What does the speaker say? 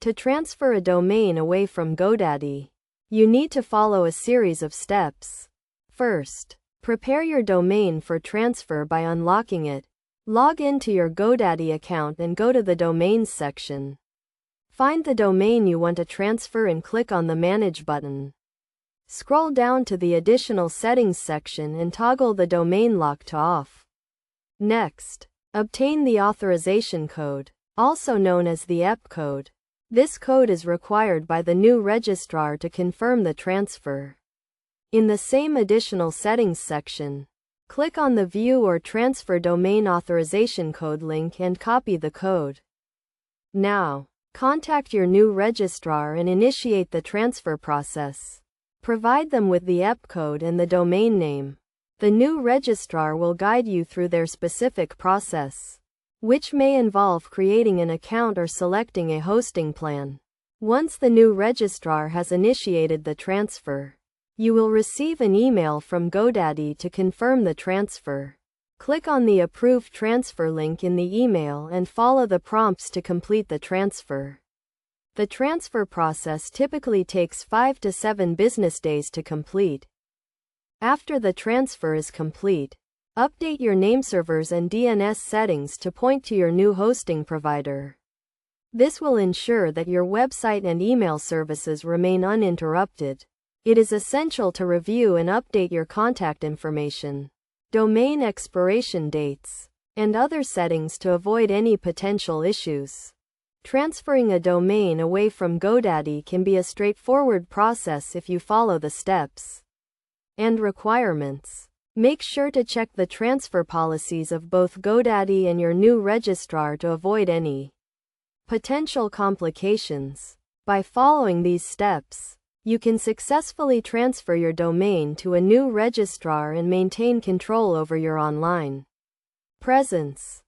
To transfer a domain away from GoDaddy, you need to follow a series of steps. First, prepare your domain for transfer by unlocking it. Log into your GoDaddy account and go to the Domains section. Find the domain you want to transfer and click on the Manage button. Scroll down to the Additional Settings section and toggle the domain lock to off. Next, obtain the authorization code, also known as the EP code. This code is required by the new registrar to confirm the transfer. In the same Additional Settings section, click on the View or Transfer Domain Authorization Code link and copy the code. Now, contact your new registrar and initiate the transfer process. Provide them with the EP code and the domain name. The new registrar will guide you through their specific process, which may involve creating an account or selecting a hosting plan. Once the new registrar has initiated the transfer, you will receive an email from GoDaddy to confirm the transfer. Click on the Approve Transfer link in the email and follow the prompts to complete the transfer. The transfer process typically takes 5 to 7 business days to complete. After the transfer is complete, update your nameservers and DNS settings to point to your new hosting provider. This will ensure that your website and email services remain uninterrupted. It is essential to review and update your contact information, domain expiration dates, and other settings to avoid any potential issues. Transferring a domain away from GoDaddy can be a straightforward process if you follow the steps and requirements. Make sure to check the transfer policies of both GoDaddy and your new registrar to avoid any potential complications. By following these steps, you can successfully transfer your domain to a new registrar and maintain control over your online presence.